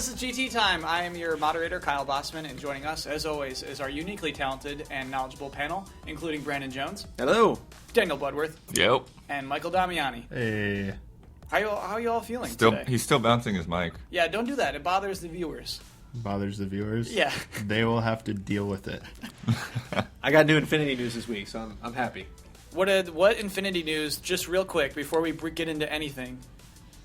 This is GT Time. I am your moderator, Kyle Bossman, and joining us, as always, is our uniquely talented and knowledgeable panel, including Brandon Jones. Hello. Daniel Bloodworth. Yep. And Michael Damiani. Hey. How are you all feeling today? He's still bouncing his mic. Yeah, don't do that. It bothers the viewers. Bothers the viewers? Yeah. They will have to deal with it. I got new Infinity news this week, so I'm happy. What Infinity news, just real quick, before we get into anything,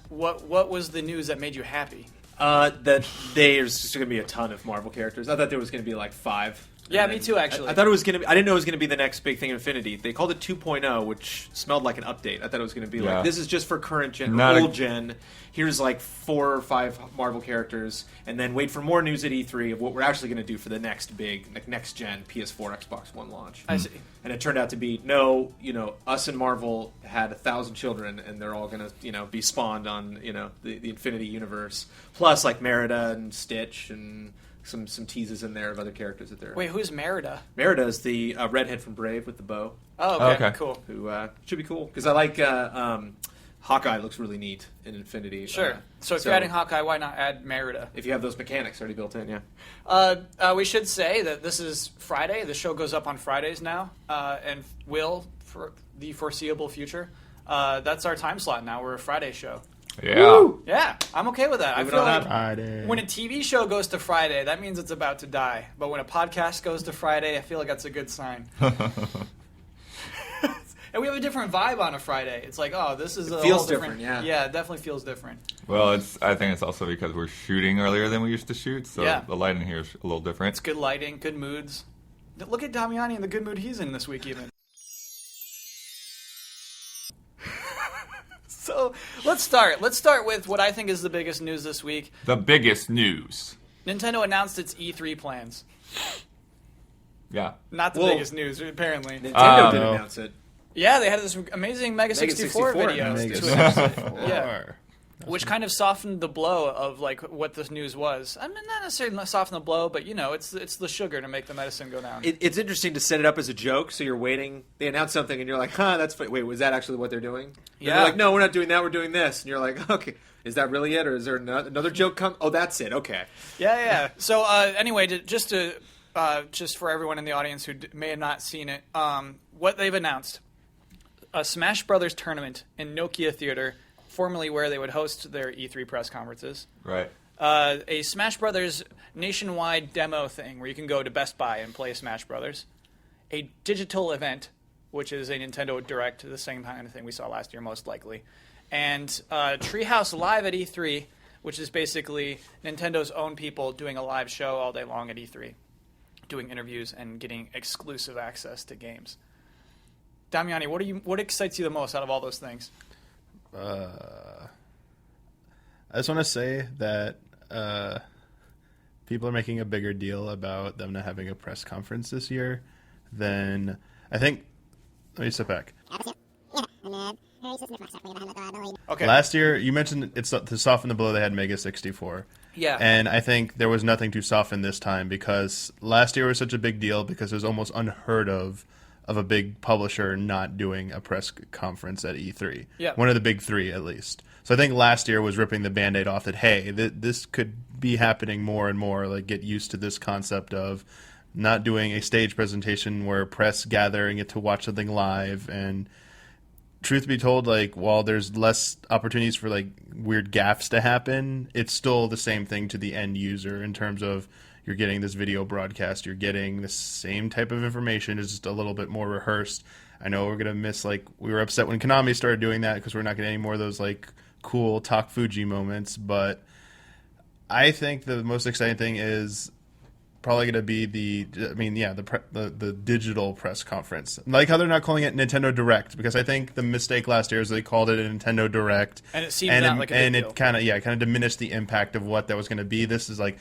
what was the news that made you happy? That there's just going to be a ton of Marvel characters. I thought there was going to be like 5. Yeah, me too, actually. I thought it was going to be. I didn't know it was going to be the next big thing in Infinity. They called it 2.0, which smelled like an update. I thought it was going to be like, this is just for current gen, old gen. Here's like 4 or 5 Marvel characters, and then wait for more news at E3 of what we're actually going to do for the next big, like next gen PS4, Xbox One launch. I see. And it turned out to be no, us and Marvel had 1,000 children, and they're all going to, be spawned on, the Infinity universe. Plus, like Merida and Stitch and some teases in there of other characters that they're. Wait, who's Merida? Merida is the redhead from Brave with the bow. Oh, okay. Cool. Who should be cool because I like Hawkeye. Looks really neat in Infinity. Sure. So if you're adding Hawkeye, why not add Merida? If you have those mechanics already built in, yeah. We should say that this is Friday. The show goes up on Fridays now, and will for the foreseeable future. That's our time slot now. We're a Friday show. Yeah. Woo! Yeah, I'm okay with that. I feel like Friday. When a TV show goes to Friday, that means it's about to die. But when a podcast goes to Friday, I feel like that's a good sign. And we have a different vibe on a Friday. It's like, this is a feels whole different. Yeah, it definitely feels different. Well, I think it's also because we're shooting earlier than we used to shoot, so the lighting here is a little different. It's good lighting, good moods. Look at Damiani and the good mood he's in this week, even. So let's start. Let's start with what I think is the biggest news this week. The biggest news. Nintendo announced its E3 plans. Yeah. Not the biggest news, apparently. Nintendo did announce it. Yeah, they had this amazing Mega 64 video. Yeah. Which kind of softened the blow of like what this news was. I mean, not necessarily soften the blow, but it's the sugar to make the medicine go down. It's interesting to set it up as a joke, so you're waiting. They announce something, and you're like, that's funny. Wait, was that actually what they're doing? Yeah. They're like, no, we're not doing that. We're doing this. And you're like, okay, is that really it, or is there another joke come? Oh, that's it. Okay. Yeah. So anyway, just for everyone in the audience who may have not seen it, what they've announced: a Smash Brothers tournament in Nokia Theater, formerly where they would host their E3 press conferences. Right. A Smash Brothers nationwide demo thing where you can go to Best Buy and play Smash Brothers. A digital event, which is a Nintendo Direct, the same kind of thing we saw last year, most likely. And Treehouse Live at E3, which is basically Nintendo's own people doing a live show all day long at E3, doing interviews and getting exclusive access to games. Damiani, what excites you the most out of all those things? I just want to say that people are making a bigger deal about them not having a press conference this year than I think. Let me step back. Okay. Last year, you mentioned it's to soften the blow. They had Mega 64. Yeah. And I think there was nothing to soften this time because last year was such a big deal because it was almost unheard of a big publisher not doing a press conference at E3. Yeah. One of the big 3, at least. So I think last year was ripping the Band-Aid off that, hey, this could be happening more and more, like get used to this concept of not doing a stage presentation where press gather and get to watch something live. And truth be told, like, while there's less opportunities for, like, weird gaffes to happen, it's still the same thing to the end user in terms of you're getting this video broadcast. You're getting the same type of information. It's just a little bit more rehearsed. I know we're going to miss, like, we were upset when Konami started doing that because we're not getting any more of those, like, cool Talk Fuji moments. But I think the most exciting thing is probably going to be the digital press conference. Like how they're not calling it Nintendo Direct, because I think the mistake last year is they called it a Nintendo Direct. And it seemed not like a big deal. It kind of diminished the impact of what that was going to be. This is like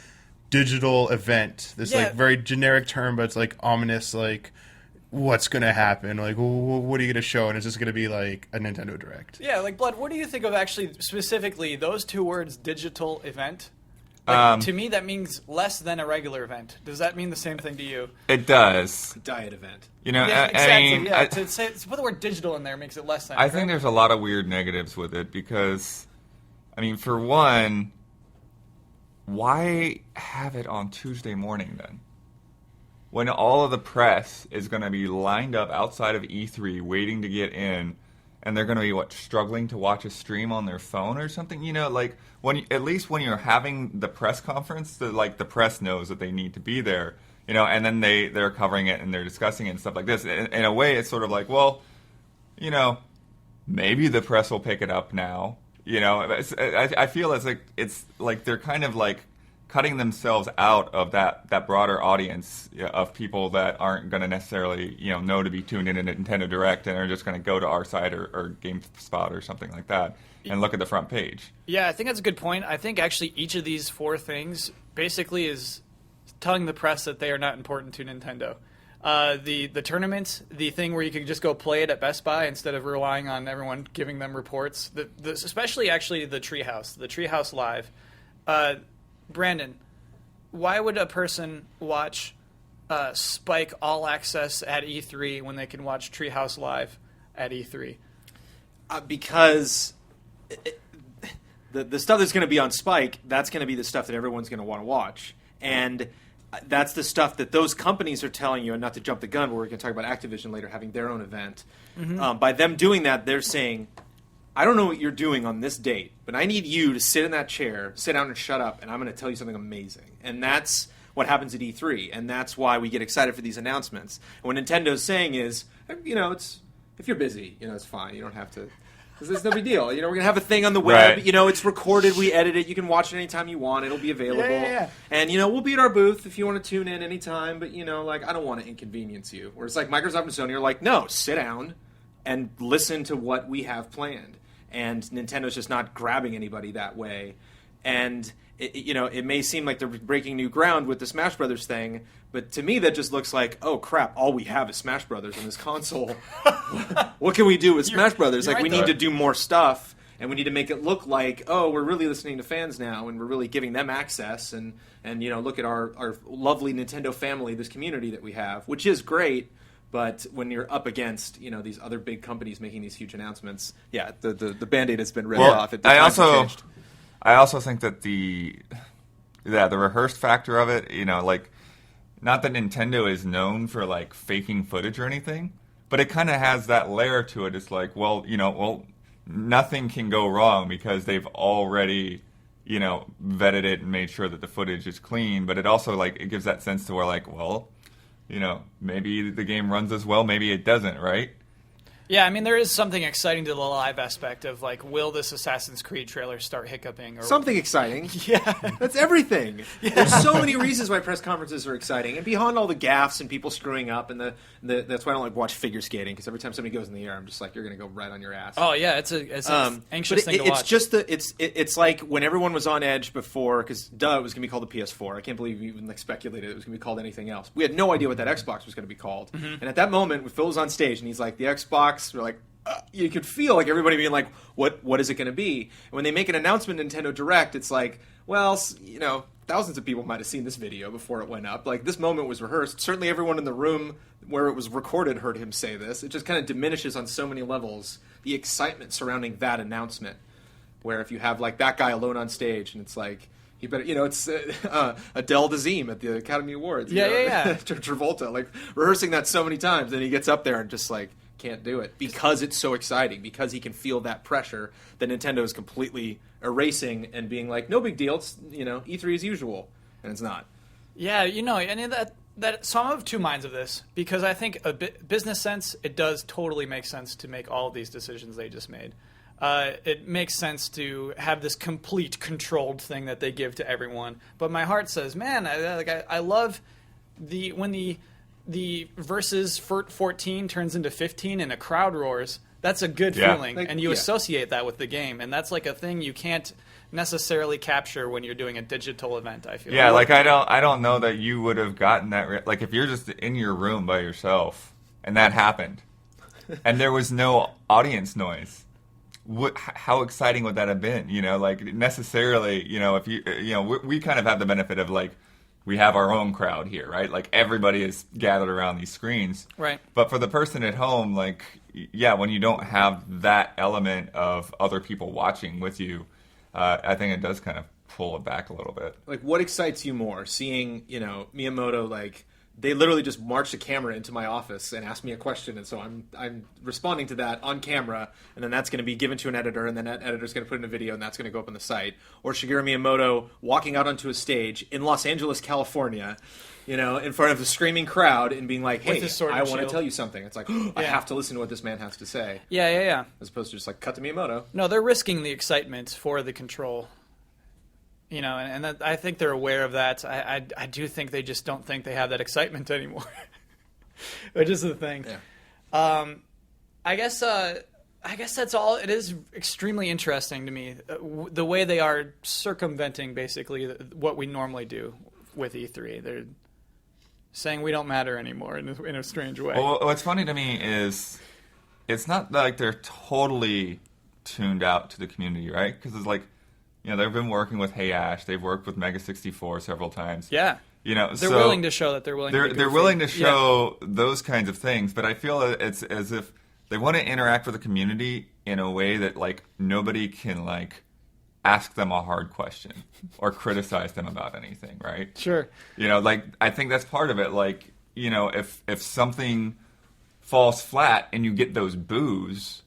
digital event. This like very generic term, but it's like ominous, like what's going to happen? Like, what are you going to show? And it's just going to be like a Nintendo Direct. Yeah, like Blood, what do you think of actually specifically those two words, digital event? Like, to me, that means less than a regular event. Does that mean the same thing to you? It does. A diet event. You know, yeah, exactly. I mean, yeah, to put the word digital in there makes it less than. I think there's a lot of weird negatives with it because, I mean, for one, why have it on Tuesday morning then? When all of the press is going to be lined up outside of E3 waiting to get in, and they're going to be, struggling to watch a stream on their phone or something? Like, at least when you're having the press conference, the press knows that they need to be there, and then they're covering it and they're discussing it and stuff like this. In a way, it's sort of like, well, maybe the press will pick it up now. I feel it's like they're kind of like cutting themselves out of that broader audience of people that aren't going to necessarily know to be tuned in to Nintendo Direct and are just going to go to our site or GameSpot or something like that and look at the front page. Yeah, I think that's a good point. I think actually each of these 4 things basically is telling the press that they are not important to Nintendo. The tournament, the thing where you could just go play it at Best Buy instead of relying on everyone giving them reports. Especially actually the Treehouse Live. Brandon, why would a person watch Spike All Access at E3 when they can watch Treehouse Live at E3? Because the stuff that's going to be on Spike, that's going to be the stuff that everyone's going to want to watch. And that's the stuff that those companies are telling you, and not to jump the gun, but we're going to talk about Activision later having their own event. Mm-hmm. By them doing that, they're saying, I don't know what you're doing on this date, but I need you to sit in that chair, sit down and shut up, and I'm going to tell you something amazing. And that's what happens at E3, and that's why we get excited for these announcements. And what Nintendo's saying is, it's if you're busy, it's fine. You don't have to. There's no big deal. We're going to have a thing on the web. Right. It's recorded. We edit it. You can watch it anytime you want. It'll be available. Yeah. And, we'll be at our booth if you want to tune in anytime. But, I don't want to inconvenience you. Whereas, Microsoft and Sony are like, no, sit down and listen to what we have planned. And Nintendo's just not grabbing anybody that way. And, it may seem like they're breaking new ground with the Smash Brothers thing, but to me that just looks like, oh, crap, all we have is Smash Brothers on this console. What can we do with Smash Brothers? We need to do more stuff, and we need to make it look like, oh, we're really listening to fans now, and we're really giving them access, and look at our lovely Nintendo family, this community that we have, which is great. But when you're up against, these other big companies making these huge announcements, yeah, the Band-Aid has been ripped off. I also think that the rehearsed factor of it, not that Nintendo is known for faking footage or anything, but it kind of has that layer to it. It's like, nothing can go wrong because they've already, vetted it and made sure that the footage is clean. But it also it gives that sense to where maybe the game runs as well, maybe it doesn't, right? Yeah, I mean, there is something exciting to the live aspect of, will this Assassin's Creed trailer start hiccuping? Or something exciting. Yeah. That's everything. Yeah. There's so many reasons why press conferences are exciting. And beyond all the gaffes and people screwing up, and that's why I don't watch figure skating, because every time somebody goes in the air, I'm just like, you're going to go right on your ass. Oh, yeah, it's an anxious thing to watch. It's just it's like when everyone was on edge before, because it was going to be called the PS4. I can't believe you even speculated it was going to be called anything else. We had no idea what that Xbox was going to be called. Mm-hmm. And at that moment, when Phil was on stage, and he's like, the Xbox, we're like, you could feel everybody being like, what is it going to be? And when they make an announcement Nintendo Direct, it's like, well, thousands of people might have seen this video before it went up. This moment was rehearsed. Certainly everyone in the room where it was recorded heard him say this. It just kind of diminishes on so many levels the excitement surrounding that announcement. Where if you have that guy alone on stage and it's like, he better, it's Adele Dazeem at the Academy Awards. Yeah. Travolta, rehearsing that so many times, and he gets up there and just can't do it because it's so exciting, because he can feel that pressure that Nintendo is completely erasing and being like, no big deal, it's E3 as usual, and it's not. Yeah, and so I'm of two minds of this, because I think business sense, it does totally make sense to make all of these decisions they just made. It makes sense to have this complete controlled thing that they give to everyone, but my heart says, man, I love when the versus 14 turns into 15 and a crowd roars. That's a good feeling, and you associate that with the game, and that's a thing you can't necessarily capture when you're doing a digital event. I feel. Yeah, I don't know that you would have gotten that. If you're just in your room by yourself and that happened, and there was no audience noise, how exciting would that have been? Necessarily, if we kind of have the benefit of we have our own crowd here, right? Everybody is gathered around these screens. Right. But for the person at home, when you don't have that element of other people watching with you, I think it does kind of pull it back a little bit. Like, what excites you more? Seeing, Miyamoto, like, they literally just marched a camera into my office and asked me a question, and so I'm responding to that on camera, and then that's going to be given to an editor, and then that editor's going to put in a video, and that's going to go up on the site. Or Shigeru Miyamoto walking out onto a stage in Los Angeles, California, in front of a screaming crowd and being like, hey, I want to tell you something. It's like, I have to listen to what this man has to say. Yeah. As opposed to just like, cut to Miyamoto. No, they're risking the excitement for the control. And that, I think they're aware of that. I do think they just don't think they have that excitement anymore, which is the thing. Yeah. I guess that's all. It is extremely interesting to me the way they are circumventing basically what we normally do with E3. They're saying we don't matter anymore in a strange way. Well, what's funny to me is it's not like they're totally tuned out to the community, right? Because it's like, they've been working with Hey Ash. They've worked with Mega 64 several times. Yeah. They're willing to show that they're willing. They're willing to show those kinds of things, but I feel it's as if they want to interact with the community in a way that like nobody can like ask them a hard question or criticize them about anything, right? Sure. Like I think that's part of it. Like if something falls flat and you get those boos,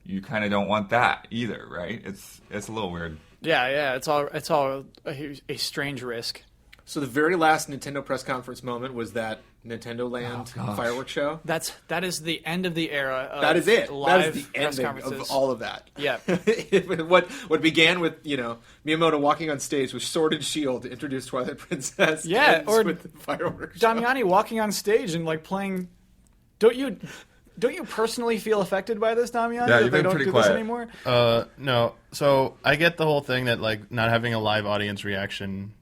you kind of don't want that either, right? It's a little weird. Yeah, it's all a strange risk. So the very last Nintendo press conference moment was that Nintendo Land fireworks show. That is the end of the era. That is it. Live that is the press ending conferences. of all of that. Yeah. What began with Miyamoto walking on stage with sword and shield to introduce Twilight Princess. Yeah, or with the fireworks. show. Damiani walking on stage and like playing. Don't you personally feel affected by this, Damiani? Yeah, that you've they been don't pretty do quiet. this anymore? No. So I get the whole thing that like not having a live audience reaction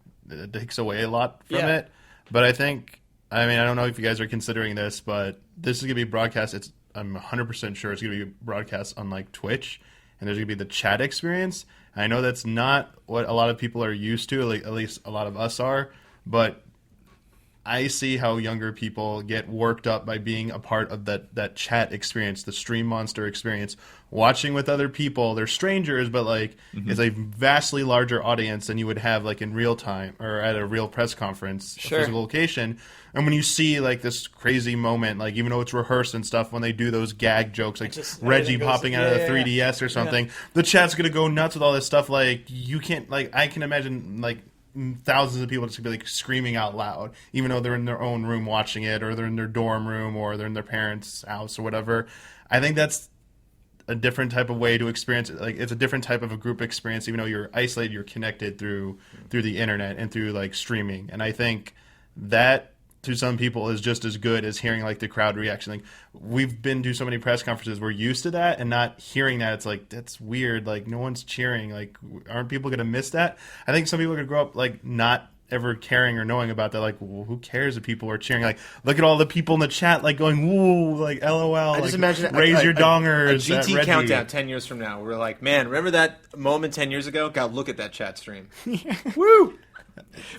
takes away a lot from it. But I think, I don't know if you guys are considering this, but this is going to be broadcast. I'm 100% sure it's going to be broadcast on like Twitch, and there's going to be the chat experience. I know that's not what a lot of people are used to, like at least a lot of us are, but I see how younger people get worked up by being a part of that chat experience, the Stream Monster experience, watching with other people. They're strangers, but like it's a vastly larger audience than you would have like in real time or at a real press conference, Sure. a physical location. And when you see like this crazy moment, like even though it's rehearsed and stuff, when they do those gag jokes, like Reggie popping out of the 3DS or something, the chat's gonna go nuts with all this stuff. Like you can't, like I can imagine like thousands of people just be like screaming out loud, even though they're in their own room watching it, or they're in their dorm room, or they're in their parents' house or whatever. I think that's a different type of way to experience it. Like it's a different type of a group experience, even though you're isolated, you're connected through the internet and through like streaming. And I think that to some people is just as good as hearing like the crowd reaction. Like we've been to so many press conferences, we're used to that, and not hearing that, it's like that's weird. Like no one's cheering. Like aren't people gonna miss that? I think some people are gonna grow up like not ever caring or knowing about that. Like well, who cares if people are cheering? Like look at all the people in the chat like going woo, like LOL. I like, just imagine raise your dongers. A at GT Reggie. countdown 10 years from now. We're like, man, remember that moment 10 years ago? God, look at that chat stream. Woo!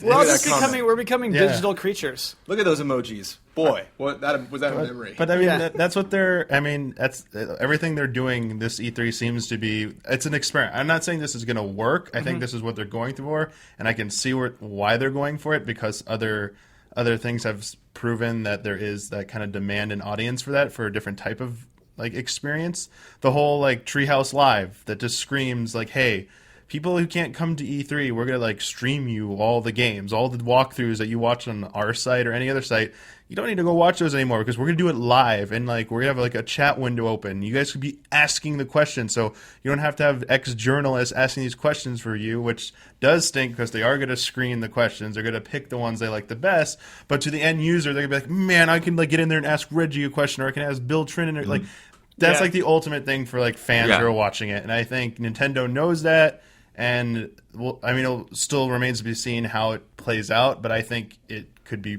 We're becoming digital creatures. Look at those emojis. Boy, was that a memory. But I mean, that's what they're. I mean, that's everything they're doing. This E3 seems to be. It's an experiment. I'm not saying this is going to work. I think this is what they're going for, and I can see why they're going for it, because other things have proven that there is that kind of demand and audience for that, for a different type of like experience. The whole like Treehouse Live that just screams like, hey, people who can't come to E3, we're going to like stream you all the games, all the walkthroughs that you watch on our site or any other site. You don't need to go watch those anymore, because we're going to do it live, and like we're going to have like a chat window open. You guys could be asking the questions, so you don't have to have ex-journalists asking these questions for you, which does stink because they are going to screen the questions. They're going to pick the ones they like the best, but to the end user, they're going to be like, man, I can like get in there and ask Reggie a question, or I can ask Bill Trinan, like that's like the ultimate thing for like fans who are watching it. And I think Nintendo knows that. And well, I mean, it still remains to be seen how it plays out, but I think it could be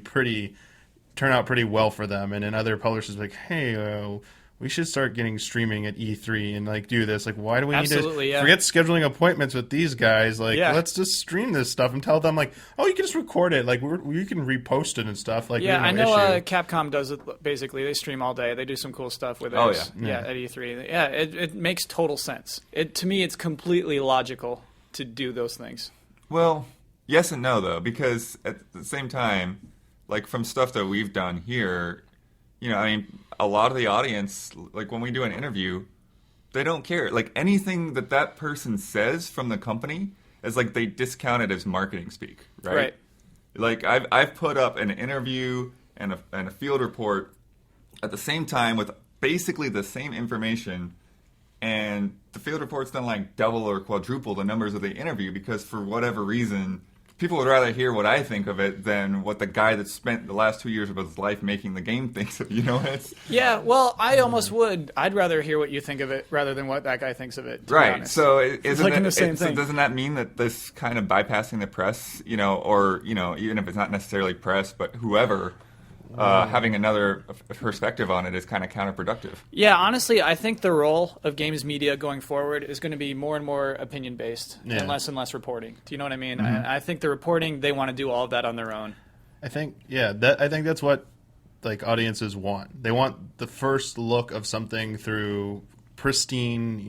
turn out pretty well for them. And then other publishers like, hey, we should start getting streaming at E3 and like do this. Like, why do we need to forget scheduling appointments with these guys? Like, let's just stream this stuff and tell them like, oh, you can just record it. Like, you can repost it and stuff. Like, I know issue. Capcom does it basically. They stream all day. They do some cool stuff with it. At E3. Yeah, it makes total sense. To me, it's completely logical to do those things. Well, yes and no, though, because at the same time, like from stuff that we've done here, I mean, a lot of the audience, like when we do an interview, they don't care. Like anything that person says from the company is like they discount it as marketing speak, right? Right. Like I've put up an interview and a field report at the same time with basically the same information, and the field report's done like double or quadruple the numbers of the interview because for whatever reason, people would rather hear what I think of it than what the guy that spent the last 2 years of his life making the game thinks of it. Yeah, well, I almost would. I'd rather hear what you think of it rather than what that guy thinks of it. Right. So isn't the same thing. So doesn't that mean that this kind of bypassing the press, or even if it's not necessarily press, but whoever, having another perspective on it is kind of counterproductive? Yeah, honestly, I think the role of games media going forward is going to be more and more opinion-based and less reporting. Do you know what I mean? Mm-hmm. I think the reporting, they want to do all of that on their own. I think that's what like audiences want. They want the first look of something through pristine,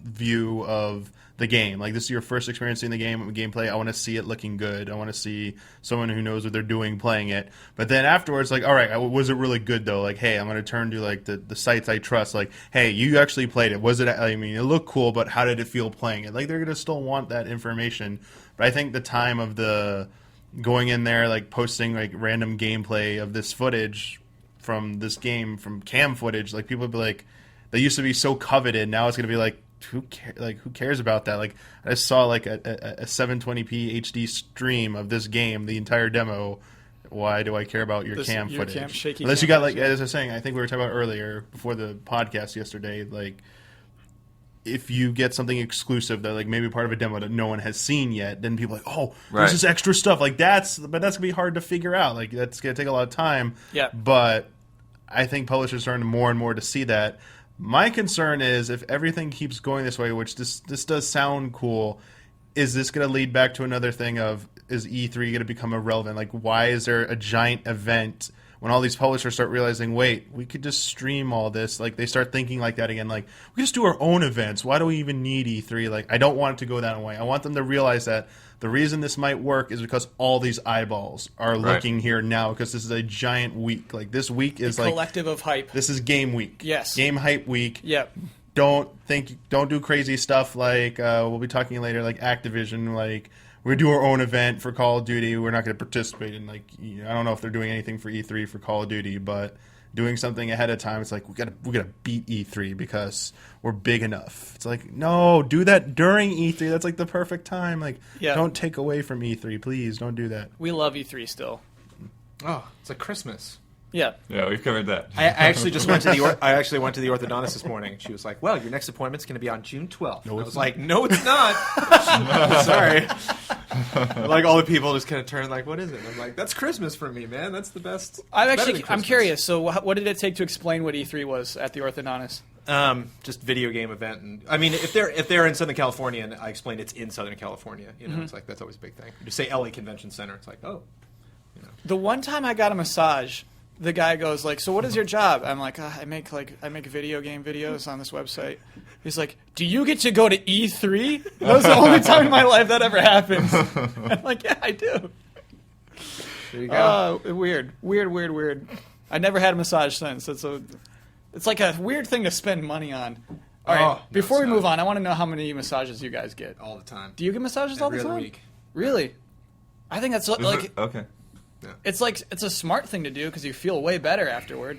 view of the game. Like, this is your first experience in the gameplay. I want to see it looking good. I want to see someone who knows what they're doing playing it. But then afterwards, like, all right, was it really good though? Like, hey, I'm going to turn to like the sites I trust. Like, hey, you actually played it. Was it? I mean, it looked cool, but how did it feel playing it? Like, they're going to still want that information. But I think the time of the going in there, like posting like random gameplay of this footage from this game, from cam footage, like people would be like, they used to be so coveted. Now it's going to be like, who cares about that? Like, I saw like a 720p HD stream of this game, the entire demo. Why do I care about your cam footage? Unless you got like, as I was saying, I think we were talking about earlier before the podcast yesterday, like if you get something exclusive that like maybe part of a demo that no one has seen yet, then people are like, oh, there's this extra stuff. Like that's gonna be hard to figure out. Like that's gonna take a lot of time. Yeah. But I think publishers are starting more and more to see that. My concern is if everything keeps going this way, which this does sound cool, is this going to lead back to another thing of, is E3 going to become irrelevant? Like, why is there a giant event when all these publishers start realizing, wait, we could just stream all this? Like, they start thinking like that again. Like, we just do our own events. Why do we even need E3? Like, I don't want it to go that way. I want them to realize that the reason this might work is because all these eyeballs are looking here now, because this is a giant week. Like, this week is like collective of hype. This is game week. Yes. Game hype week. Yep. Don't do crazy stuff like we'll be talking later, like Activision, like we do our own event for Call of Duty. We're not going to participate in, like, I don't know if they're doing anything for E3 for Call of Duty, but doing something ahead of time, it's like we gotta beat E3 because we're big enough. It's like, no, do that during E3. That's like the perfect time. Like, don't take away from E3, please. Don't do that. We love E3 still. Oh, it's like Christmas. Yeah. Yeah, we've covered that. I actually just went to the orthodontist this morning, and she was like, "Well, your next appointment's going to be on June 12th." No, I was like, "No, it's not." Sorry. Like, all the people just kind of turn like, "What is it?" And I'm like, "That's Christmas for me, man. That's the best." I'm curious. So, what did it take to explain what E3 was at the orthodontist? Just video game event, and I mean, if they're in Southern California, and I explained it's in Southern California, it's like that's always a big thing. You just say LA Convention Center, it's like, oh. The one time I got a massage, the guy goes like, "So what is your job?" I'm like, I make video game videos on this website. He's like, "Do you get to go to E3?" That was the only time in my life that ever happens. I'm like, "Yeah, I do." There you go. Weird. I never had a massage since. It's like a weird thing to spend money on. All right, before we move on, I want to know how many massages you guys get. All the time. Do you get massages all the time? Every other week. Really? I think that's like okay. Yeah. It's like it's a smart thing to do because you feel way better afterward.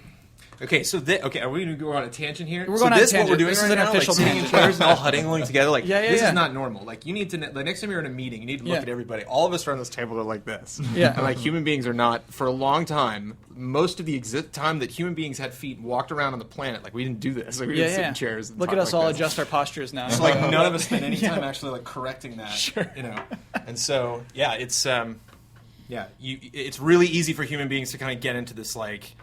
Okay, so are we going to go on a tangent here? We're going on a tangent. What we're doing this right is an now, official like sitting in tangent. chairs and all huddling together, like this Yeah. is not normal. Like you need to, the next time you're in a meeting, you need to look at everybody. All of us around this table are like this. Yeah. And like human beings are not. For a long time, most of the time that human beings had feet and walked around on the planet, like we didn't do this. Like we didn't sit in chairs. And look talk at us like all this. adjust our postures now. So like none of us spend any time actually like correcting that. Sure. And so it's it's really easy for human beings to kind of get into this like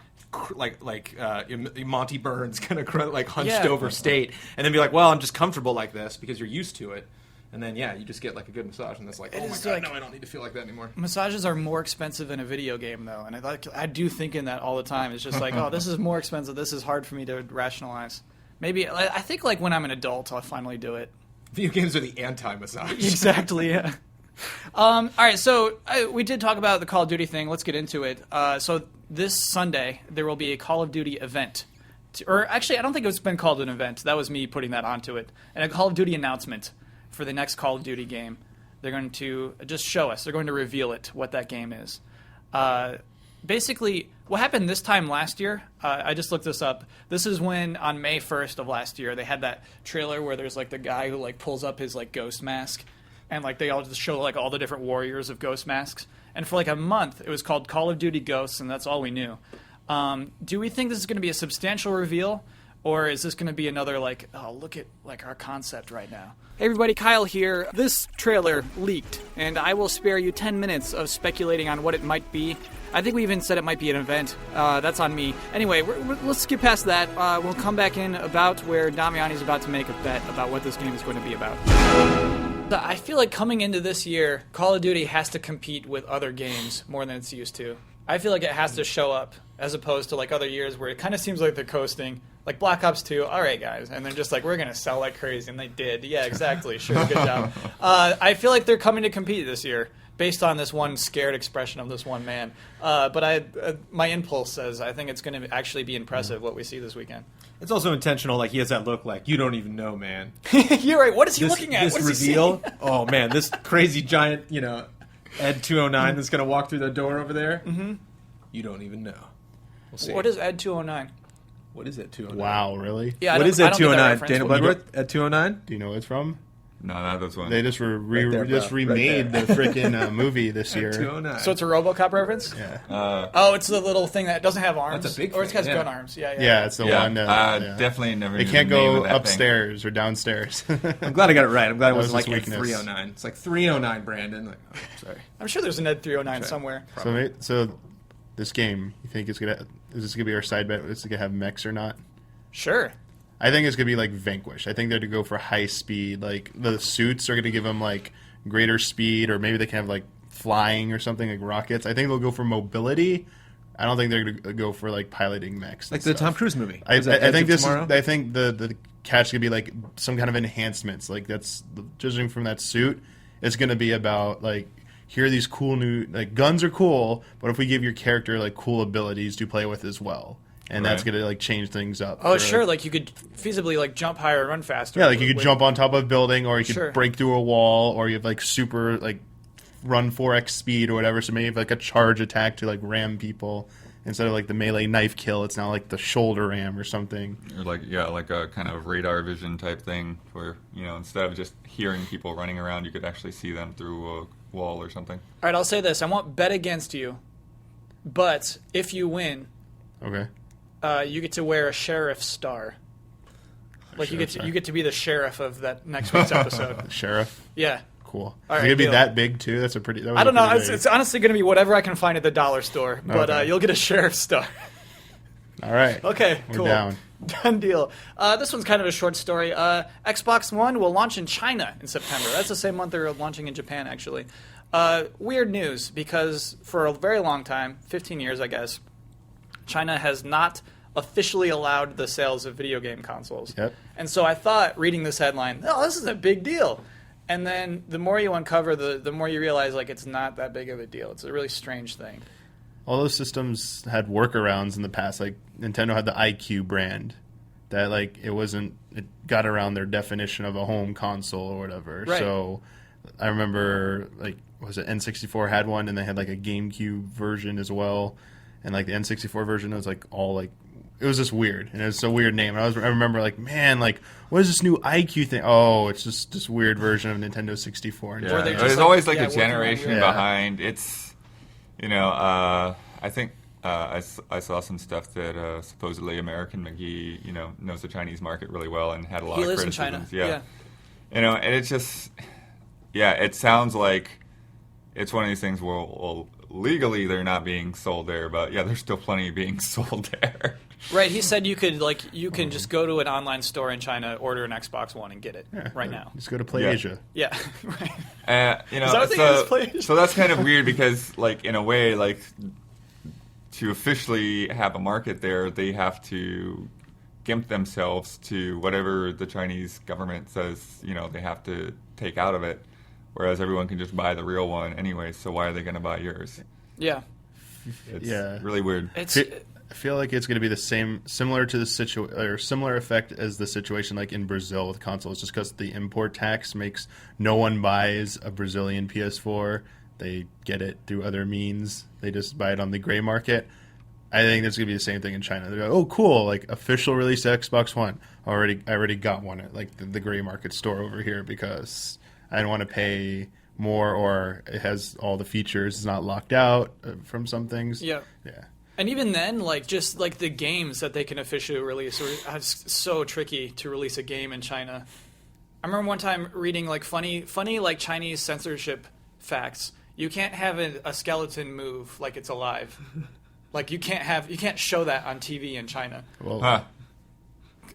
Monty Burns kind of like hunched over state, and then be like, well, I'm just comfortable like this because you're used to it, and then you just get like a good massage, and it's like, oh my god, no, I don't need to feel like that anymore. Massages are more expensive than a video game, though, and I do think in that all the time. It's just like, oh, this is more expensive. This is hard for me to rationalize. Maybe I think like when I'm an adult, I'll finally do it. Video games are the anti-massage. Exactly. Yeah. All right, so we did talk about the Call of Duty thing. Let's get into it. So this Sunday, there will be a Call of Duty event. Or actually, I don't think it's been called an event. That was me putting that onto it. And a Call of Duty announcement for the next Call of Duty game. They're going to just show us. They're going to reveal it, what that game is. Basically, what happened this time last year, I just looked this up. This is when, on May 1st of last year, they had that trailer where there's like the guy who like pulls up his like ghost mask. And like they all just show like all the different warriors of ghost masks. And for like a month, it was called Call of Duty Ghosts, and that's all we knew. Do we think this is going to be a substantial reveal, or is this going to be another like, oh, look at like our concept right now? Hey everybody, Kyle here. This trailer leaked, and I will spare you 10 minutes of speculating on what it might be. I think we even said it might be an event. That's on me. Anyway, let's skip past that. We'll come back in about where Damiani's about to make a bet about what this game is going to be about. I feel like coming into this year, Call of Duty has to compete with other games more than it's used to. I feel like it has to show up as opposed to like other years where it kind of seems like they're coasting. Like Black Ops 2, all right, guys. And they're just like, we're going to sell like crazy. And they did. Yeah, exactly. Sure, good job. I feel like they're coming to compete this year based on this one scared expression of this one man. But my impulse says I think it's going to actually be impressive what we see this weekend. It's also intentional. Like he has that look like, you don't even know, man. You're right. What is he looking at? This what is reveal? He seeing? Oh, man. This crazy giant, Ed 209 that's going to walk through the door over there. Mm-hmm. You don't even know. We'll see. What is Ed 209? What is Ed 209? Wow, really? Yeah, what is Ed 209? Dana Blood? Bloodworth? Ed 209? Do you know what it's from? No, not this one. They just Right there, bro. remade the freaking movie this year. 209. So it's a RoboCop reference? Yeah. It's the little thing that doesn't have arms. That's a big Or it thing, has yeah. gun arms. Yeah. Yeah, it's the one. Definitely never. They knew can't the name go of that upstairs or downstairs. I'm glad I got it right. I'm glad it That was wasn't like his Ed weakness. 309. It's like 309, Brandon. Like, oh, sorry. I'm sure there's an Ed 309 somewhere. So this game, you think is this gonna be our side bet? Is it gonna have mechs or not? Sure. I think it's gonna be like Vanquish. I think they're to go for high speed. Like the suits are gonna give them like greater speed, or maybe they can have like flying or something like rockets. I think they'll go for mobility. I don't think they're gonna go for like piloting mechs. Like the Tom Cruise movie. I think Tomorrow? I think the catch could be like some kind of enhancements. Like that's judging from that suit, it's gonna be about like here are these cool new like guns are cool, but if we give your character like cool abilities to play with as well. And that's going to like change things up. Oh, sure. Like you could feasibly like jump higher and run faster. Yeah, like you could jump on top of a building, or you could Sure. break through a wall, or you have like super like run 4x speed or whatever. So maybe you have like a charge attack to like ram people instead of like the melee knife kill. It's now like the shoulder ram or something. Or like a kind of radar vision type thing where, instead of just hearing people running around, you could actually see them through a wall or something. All right, I'll say this. I won't bet against you, but if you win, Okay. You get to wear a sheriff's star. Like you Sheriff's get to be the sheriff of that next week's episode. Sheriff. Yeah. Cool. All Is right, it gonna be deal. that big too? That's a pretty. That was I don't a know. pretty It's honestly going to be whatever I can find at the dollar store. But Okay. you'll get a sheriff's star. All right. Okay, We're cool. down. Done deal. This one's kind of a short story. Xbox One will launch in China in September. That's the same month they're launching in Japan, actually. Weird news, because for a very long time, 15 years, I guess, China has not officially allowed the sales of video game consoles. Yep. And so I thought, reading this headline, oh, this is a big deal. And then the more you uncover, the more you realize, like, it's not that big of a deal. It's a really strange thing. All those systems had workarounds in the past. Like Nintendo had the iQ brand that like it got around their definition of a home console or whatever. Right. So I remember like was it N64 had one, and they had like a GameCube version as well. And like the N64 version was like all like it was just weird, and it was a weird name. And I remember like, man, like what is this new IQ thing? Oh, it's just this weird version of Nintendo 64. Yeah. they just, There's like, always like yeah, a working around generation your- behind. It's, I think I saw some stuff that supposedly American McGee, knows the Chinese market really well and had a lot He of lives in criticisms. China. Yeah. And it's just, it sounds like it's one of these things where well, legally they're not being sold there, but there's still plenty being sold there. Right, he said you can just go to an online store in China, order an Xbox One, and get it right now. Just go to PlayAsia. Yeah, right. Is that what they use, PlayAsia? So that's kind of weird because, like, in a way, like, to officially have a market there, they have to gimp themselves to whatever the Chinese government says, they have to take out of it. whereas everyone can just buy the real one anyway. So why are they going to buy yours? Yeah. It's really weird. I feel like it's going to be the similar to the or similar effect as the situation like in Brazil with consoles, just because the import tax makes no one buys a Brazilian PS4. They get it through other means. They just buy it on the gray market. I think that's going to be the same thing in China. They're like, oh, cool, like official release Xbox One. I already got one at like the gray market store over here because I didn't want to pay more, or it has all the features. It's not locked out from some things. Yeah. Yeah. And even then, like just like the games that they can officially release are so tricky to release a game in China. I remember one time reading like funny like Chinese censorship facts. You can't have a skeleton move like it's alive. Like you can't show that on TV in China. Well,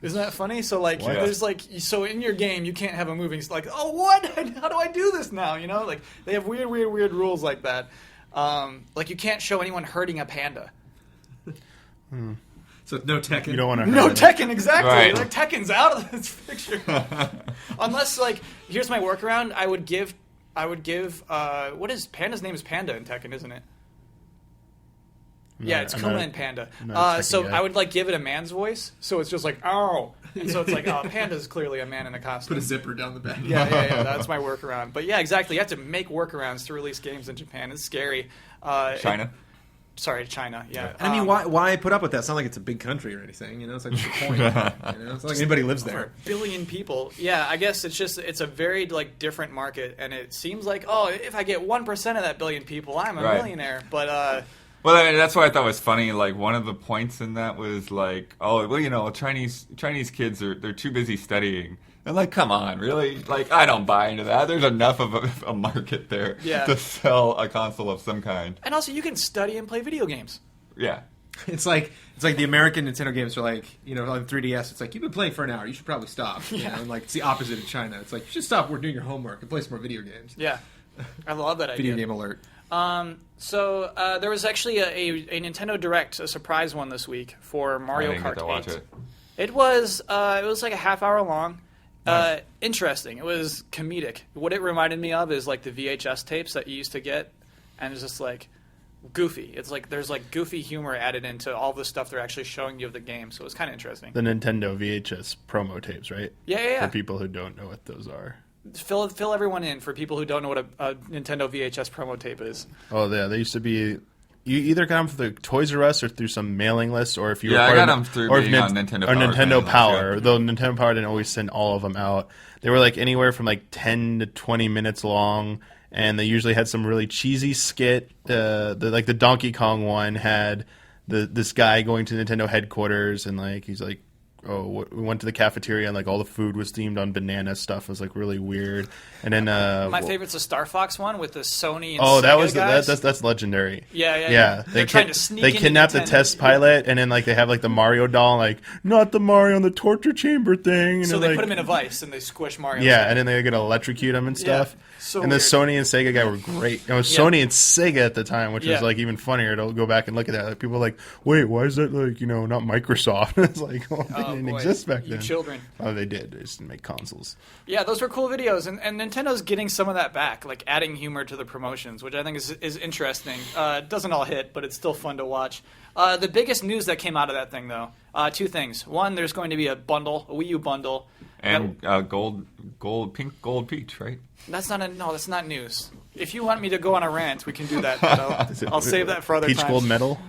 Isn't that funny? So like there's like so in your game you can't have a moving like oh what how do I do this now? You know, like they have weird rules like that. Like you can't show anyone hurting a panda. So no Tekken. You don't want to No Tekken, exactly. Right. Like Tekken's out of this picture. Unless like here's my workaround. I would give what is Panda's name is Panda in Tekken, isn't it? Yeah, it's Kuma and Panda. So I would like give it a man's voice, so it's just like ow, and so it's like oh, Panda's clearly a man in a costume. Put a zipper down the back. Yeah. That's my workaround. But yeah, exactly. You have to make workarounds to release games in Japan. It's scary. China. Sorry, China. Yeah. I mean, why put up with that? It's not like it's a big country or anything. You know, it's like what's the point? You know, it's not like anybody lives Over there. a billion people. Yeah, I guess it's a very like different market, and it seems like if I get 1% of that billion people, I'm a millionaire. But well, I mean, that's what I thought was funny. Like one of the points in that was like, oh, well, you know, Chinese kids they're too busy studying. And like, come on, really? Like, I don't buy into that. There's enough of a market there to sell a console of some kind. And also, you can study and play video games. Yeah. It's like the American Nintendo games are like, you know, on 3DS. It's like you've been playing for an hour. You should probably stop. You know? And like it's the opposite of China. It's like you should stop. We're doing your homework and play some more video games. Yeah, I love that idea. Video game alert. So there was actually a Nintendo Direct, a surprise one this week for Mario I didn't Kart get to 8. watch it. It was like a half hour long. Nice. Interesting. It was comedic. What it reminded me of is like the VHS tapes that you used to get, and it's just like goofy. It's like there's like goofy humor added into all the stuff they're actually showing you of the game. So it was kind of interesting. The Nintendo VHS promo tapes, right? Yeah. For people who don't know what those are. Fill everyone in for people who don't know what a Nintendo VHS promo tape is. Oh, yeah. They used to be. You either got them through the Toys R Us or through some mailing list, or if you were I part got of them through or being on Nintendo Power. Or Nintendo Power, list, though Nintendo Power didn't always send all of them out. They were like anywhere from like 10 to 20 minutes long, and they usually had some really cheesy skit. The Donkey Kong one had this guy going to Nintendo headquarters, and like he's like, oh, we went to the cafeteria and like all the food was themed on banana stuff. It was like really weird. And then my favorite's the Star Fox one with the Sony and Sega that was guys. that's legendary. Yeah. They're trying to sneak. They kidnap the test pilot, and then like they have like the Mario doll, like not the Mario in the torture chamber thing. And so they like, put him in a vice and they squish Mario. Yeah, and then they're gonna electrocute him and stuff. So and the weird. Sony and Sega guy were great. It was Sony and Sega at the time, which was like even funnier to go back and look at that. Like, people were like, wait, why is that like not Microsoft? It's like, they didn't exist back then. You children. Oh, they did. They just didn't make consoles. Yeah, those were cool videos, and Nintendo's getting some of that back, like adding humor to the promotions, which I think is interesting. It doesn't all hit, but it's still fun to watch. The biggest news that came out of that thing, though, two things. One, there's going to be a bundle, a Wii U bundle. And pink gold peach, right? That's not news. If you want me to go on a rant, we can do that. But I'll save that for other Peach times. gold medal?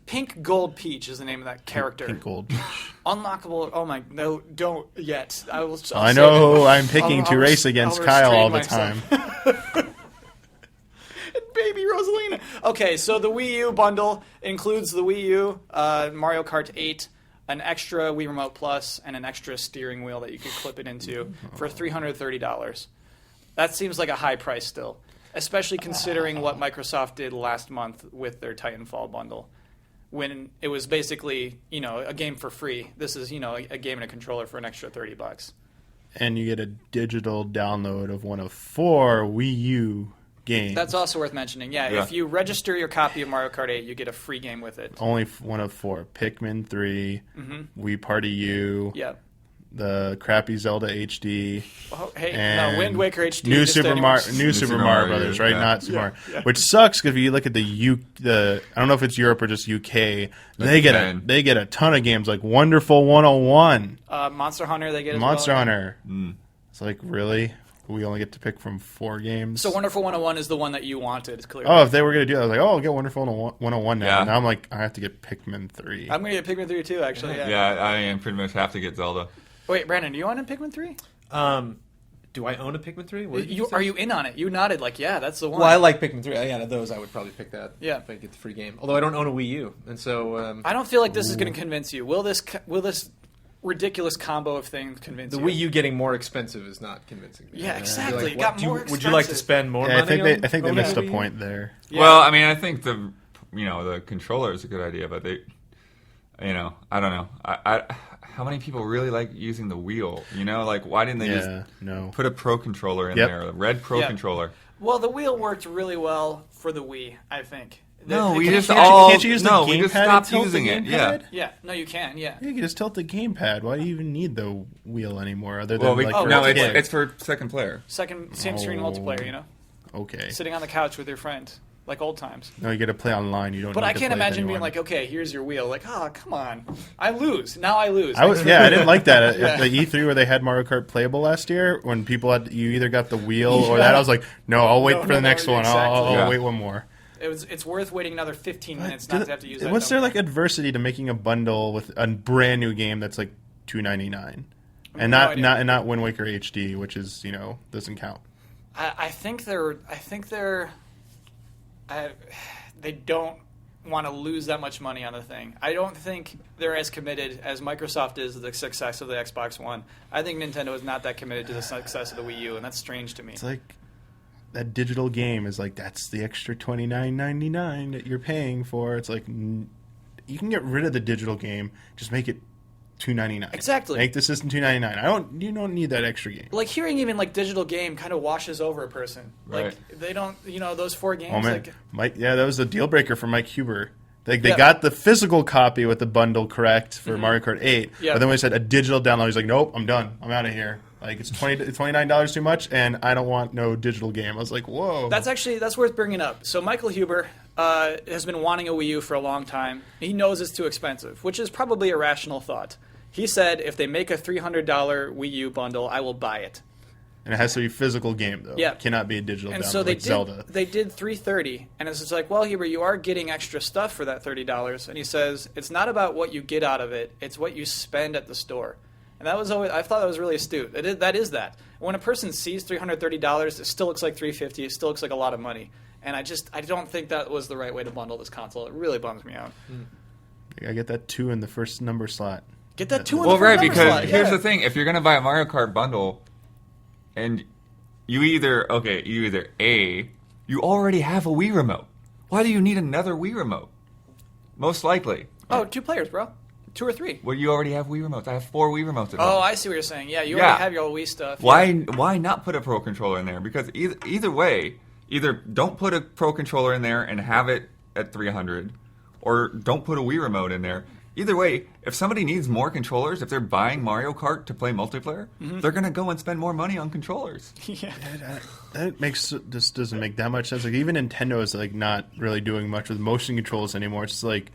Pink gold peach is the name of that character. Pink gold. Unlockable. Oh my, no, don't yet. I know who I'm picking to race against Kyle all the time. Baby Rosalina. Okay, so the Wii U bundle includes the Wii U, Mario Kart 8, an extra Wii Remote Plus, and an extra steering wheel that you could clip it into for $330. That seems like a high price still, especially considering what Microsoft did last month with their Titanfall bundle, when it was basically, a game for free. This is, a game and a controller for an extra $30. And you get a digital download of one of 4 Wii U games. That's also worth mentioning. Yeah, if you register your copy of Mario Kart 8, you get a free game with it. Only one of 4. Pikmin 3, Wii Party U. Yeah. the crappy Zelda HD. Oh, hey, and no, Wind Waker HD. New Super Mario Brothers, right? Yeah. Not Super Mario, which sucks because if you look at the I don't know if it's Europe or just UK, they get a ton of games like Wonderful 101, Monster Hunter. They get Monster as well. Hunter. It's like, really? We only get to pick from 4 games. So Wonderful 101 is the one that you wanted, clearly. Oh, if they were going to do that, I was like, I'll get Wonderful 101 now. Yeah. Now I'm like, I have to get Pikmin 3. I'm going to get Pikmin 3 too, actually. Yeah, I pretty much have to get Zelda. Wait, Brandon, do you want a Pikmin 3? Do I own a Pikmin 3? Are you in on it? You nodded like, yeah, that's the one. Well, I like Pikmin 3. Yeah, those I would probably pick that. Yeah. If I get the free game. Although I don't own a Wii U, and so I don't feel like this is going to convince you. Will this ridiculous combo of things convince the you? Wii U getting more expensive is not convincing me. Yeah, exactly. Like, It got more would you like to expensive. spend more Yeah, money? I think they missed a point there. Yeah. Well, I mean, I think the controller is a good idea, but I don't know. How many people really like using the wheel? Like why didn't they just put a Pro controller in there, a red Pro controller? Well, the wheel worked really well for the Wii, I think. No, we Can't just you- Can't you use the we gamepad just and stopped tilt using the it. gamepad? Yeah, no, you can. Yeah. You can just tilt the gamepad. Why do you even need the wheel anymore? Other than Well, for no, multiplayer. it's for second player. Same screen multiplayer, okay. sitting on the couch with your friend, like old times. No, you got to play online. You don't. But need I to can't play with imagine being anyone. like, okay, here's your wheel. Like, oh, come on, I lose. Now I lose. I didn't like that at the E3 where they had Mario Kart playable last year. When people you either got the wheel or that, I was like, no, I'll wait for the next one. Exactly. I'll wait one more. It's worth waiting another 15 minutes not to have to use that. What's there like adversity to making a bundle with a brand new game that's like $2.99, and not Wind Waker HD, which is doesn't count. I think they don't want to lose that much money on the thing. I don't think they're as committed as Microsoft is to the success of the Xbox One. I think Nintendo is not that committed to the success of the Wii U, and that's strange to me. It's like that digital game is like, that's the extra $29.99 that you're paying for. It's like, you can get rid of the digital game, just make it $2.99. Exactly. Make the system $2.99. You don't need that extra game. Like hearing even like digital game kind of washes over a person. Right. Like they don't, those 4 games. Oh man, like, that was a deal breaker for Mike Huber. They got the physical copy with the bundle correct for Mario Kart 8, but then when we said a digital download, he's like, nope, I'm done. I'm out of here. Like, it's $29 too much, and I don't want no digital game. I was like, whoa. That's worth bringing up. So Michael Huber has been wanting a Wii U for a long time. He knows it's too expensive, which is probably a rational thought. He said, if they make a $300 Wii U bundle, I will buy it. And it has to be a physical game, though. Yeah. It cannot be a digital And download so like Zelda. they did $330, and it's just like, well, Huber, you are getting extra stuff for that $30. And he says, it's not about what you get out of it, it's what you spend at the store. And that was always, I thought that was really astute. That is that. When a person sees $330, it still looks like $350. It still looks like a lot of money. And I don't think that was the right way to bundle this console. It really bums me out. I get that 2 in the first number slot. Get that 2 in the Well, first right, number because slot, here's yeah. the thing: if you're gonna buy a Mario Kart bundle, and you either A, you already have a Wii remote. Why do you need another Wii remote? Most likely. Oh, 2 players, bro. 2 or 3. Well, you already have Wii remotes. I have 4 Wii remotes at home. Oh, I see what you're saying. Yeah, you already have your Wii stuff. Why not put a Pro controller in there? Because either way, either don't put a Pro controller in there and have it at $300, or don't put a Wii remote in there. Either way, if somebody needs more controllers, if they're buying Mario Kart to play multiplayer, they're going to go and spend more money on controllers. Yeah. That just doesn't make that much sense. Like, even Nintendo is like not really doing much with motion controls anymore. It's like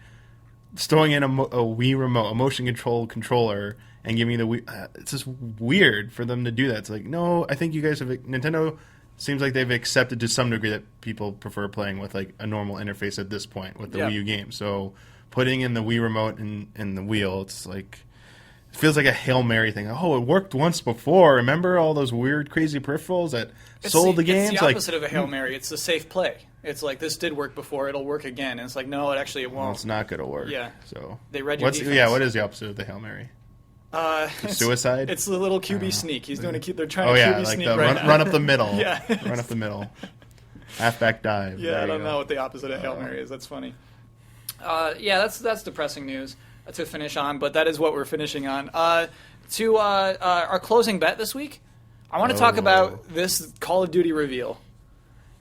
throwing in a Wii remote, a motion control controller, and giving you the Wii. It's just weird for them to do that. It's like, no, I think you guys have Nintendo. Seems like they've accepted to some degree that people prefer playing with like a normal interface at this point with the Wii U game. So putting in the Wii remote and the wheel, it's like, it feels like a Hail Mary thing. Oh, it worked once before. Remember all those weird, crazy peripherals that sold the games? It's the opposite of a Hail Mary. It's a safe play. It's like, this did work before, it'll work again. And it's like, no, it won't. Well, it's not going to work. Yeah. So they read your defense. Yeah, what is the opposite of the Hail Mary? Suicide? It's the little QB sneak. He's doing they're trying to QB like sneak the right now. run up the middle. Yeah. Run up the middle. Halfback dive. Yeah, There I you don't go. know what the opposite of Hail Mary is. That's funny. Yeah, that's depressing news to finish on, but that is what we're finishing on. To our closing bet this week, I want to talk about this Call of Duty reveal.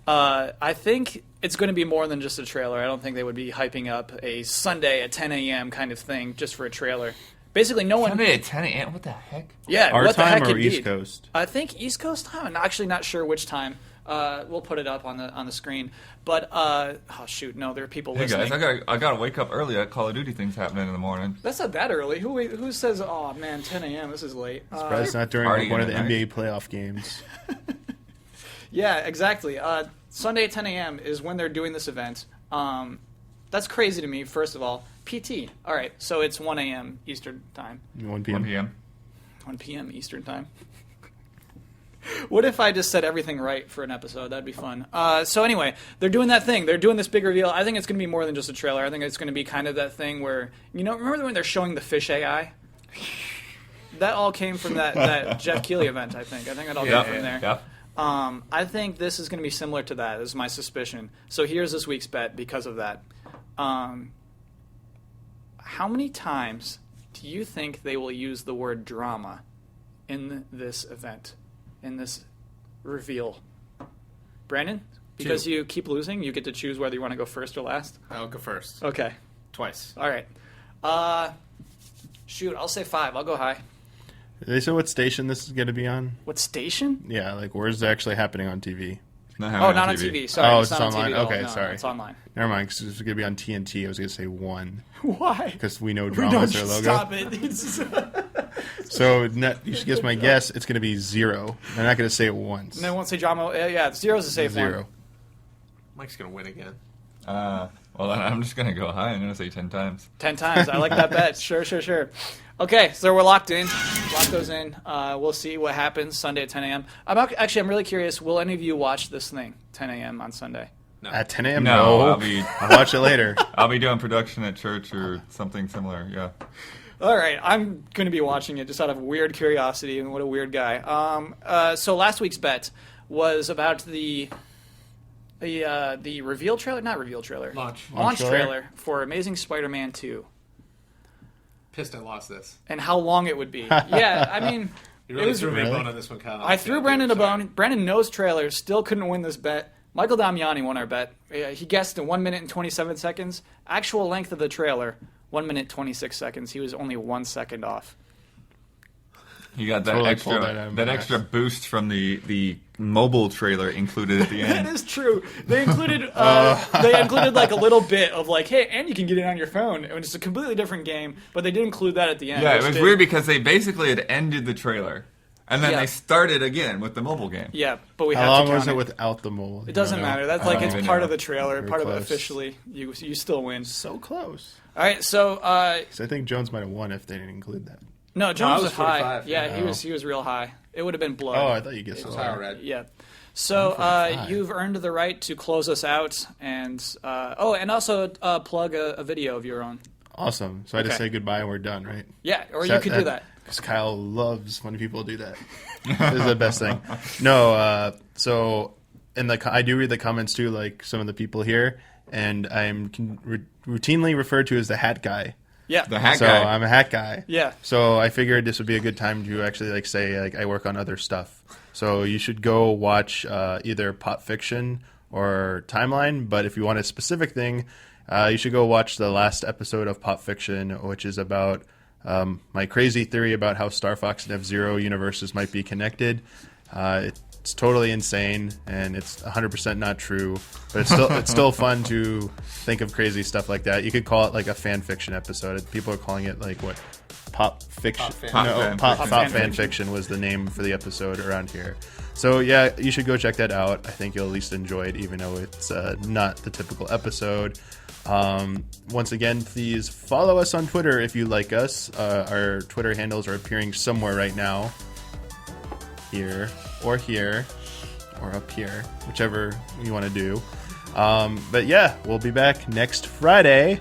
I think it's going to be more than just a trailer. I don't think they would be hyping up a Sunday at 10 a.m. kind of thing just for a trailer. Basically, no one. Sunday at 10 a.m. What the heck? Yeah, Our what the time heck or indeed. East Coast? I think East Coast time. I'm actually not sure which time. We'll put it up on the screen. But oh shoot, no, there are people Hey listening. guys, I gotta wake up early. I got Call of Duty things happening in the morning. That's not that early. Who says, oh man, 10 a.m. This is late? Surprised it's not during Party one of the tonight. NBA playoff games. Yeah, exactly. Sunday at 10 a.m. is when they're doing this event. That's crazy to me. First of all, PT. All right, so it's 1 a.m. Eastern time. 1 p.m. 1 p.m. 1 p.m. Eastern time. What if I just said everything right for an episode? That'd be fun. So anyway, they're doing that thing. They're doing this big reveal. I think it's going to be more than just a trailer. I think it's going to be kind of that thing where, remember when they're showing the fish AI? That all came from that Jeff Keighley event, I think. I think it all came from there. Yeah. I think this is going to be similar to that, is my suspicion. So here's this week's bet because of that. How many times do you think they will use the word drama in this event, in this reveal? Brandon, because you keep losing, you get to choose whether you want to go first or last? I'll go first. Okay. Twice. All right. Shoot, I'll say 5. I'll go high. Did they say what station this is going to be on? What station? Yeah, like where's it actually happening on TV? Not Oh, not on TV. Sorry, Oh, it's it's not on online? TV at all. Okay, No, sorry. It's online. Never mind, because it's going to be on TNT. I was going to say 1 Why? because we know We drama don't is their logo. stop it. It's- So you should guess my guess. It's going to be 0. I'm not going to say it once. And I won't say drama. Yeah, 0 is a safe 0. one. Mike's gonna win again. Well, then I'm just gonna go high. I'm gonna say 10 times. 10 times. I like that bet. Sure. Okay, so we're locked in. Lock those in. We'll see what happens Sunday at 10 a.m. I'm really curious. Will any of you watch this thing 10 a.m. on Sunday? No. At 10 a.m. No, No, I'll I'll watch it later. I'll be doing production at church or something similar. Yeah. All right, I'm going to be watching it just out of weird curiosity, and what a weird guy. So last week's bet was about the reveal trailer, not reveal trailer, Launch. trailer for Amazing Spider-Man 2, Pissed I lost this. and how long it would be. Yeah, I mean, You it really was threw me a really- bone on this one, Kyle. I threw Brandon a bone. Brandon knows trailers, still couldn't win this bet. Michael Damiani won our bet. He guessed in 1 minute and 27 seconds. Actual length of the trailer, 1 minute 26 seconds. He was only 1 second off. You got that Totally pulled that out extra of that my extra ass. boost from the mobile trailer included at the That end. is true. They included like a little bit of like, hey, and you can get it on your phone. And it's a completely different game, but they did include that at the end. Yeah, it which was did- weird because they basically had ended the trailer, and then Yeah. they started again with the mobile game. Yeah, but we How have long to was count it without the mobile? It doesn't matter. That's I like don't it's even part know. of the trailer, Very part of it close. officially. You still win. So close. All right, so 'Cause I think Jones might have won if they didn't include that. no, Jones was was high. 45. Yeah, Oh. he was real high. It would have been blood. Oh, I thought you guessed It was it. high red. Yeah. So 145. you've earned the right to close us out, and and also plug a video of your own. Awesome. So I just Okay. say goodbye and we're done, right? Yeah, or you could do that. Because Kyle loves when people do that. This is the best thing. No, so I do read the comments too, like some of the people here, and I'm routinely referred to as the hat guy. Yeah. The hat So guy. I'm a hat guy. Yeah. So I figured this would be a good time to actually like say like I work on other stuff. So you should go watch either Pop Fiction or Timeline. But if you want a specific thing, you should go watch the last episode of Pop Fiction, which is about my crazy theory about how Star Fox and F-Zero universes might be connected. It's totally insane, and it's 100% not true. But it's still fun to think of crazy stuff like that. You could call it like a fan fiction episode. People are calling it like what? Pop fiction. Pop fan Fan Fiction was the name for the episode around here. So yeah, you should go check that out. I think you'll at least enjoy it, even though it's not the typical episode. Once again, please follow us on Twitter if you like us. Our Twitter handles are appearing somewhere right now. Here, or up here, whichever you want to do. But yeah, we'll be back next Friday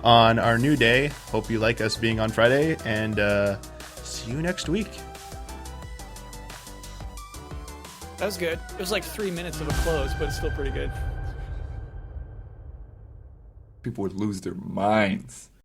on our new day. Hope you like us being on Friday, and see you next week. That was good. It was like 3 minutes of a close, but it's still pretty good. People would lose their minds.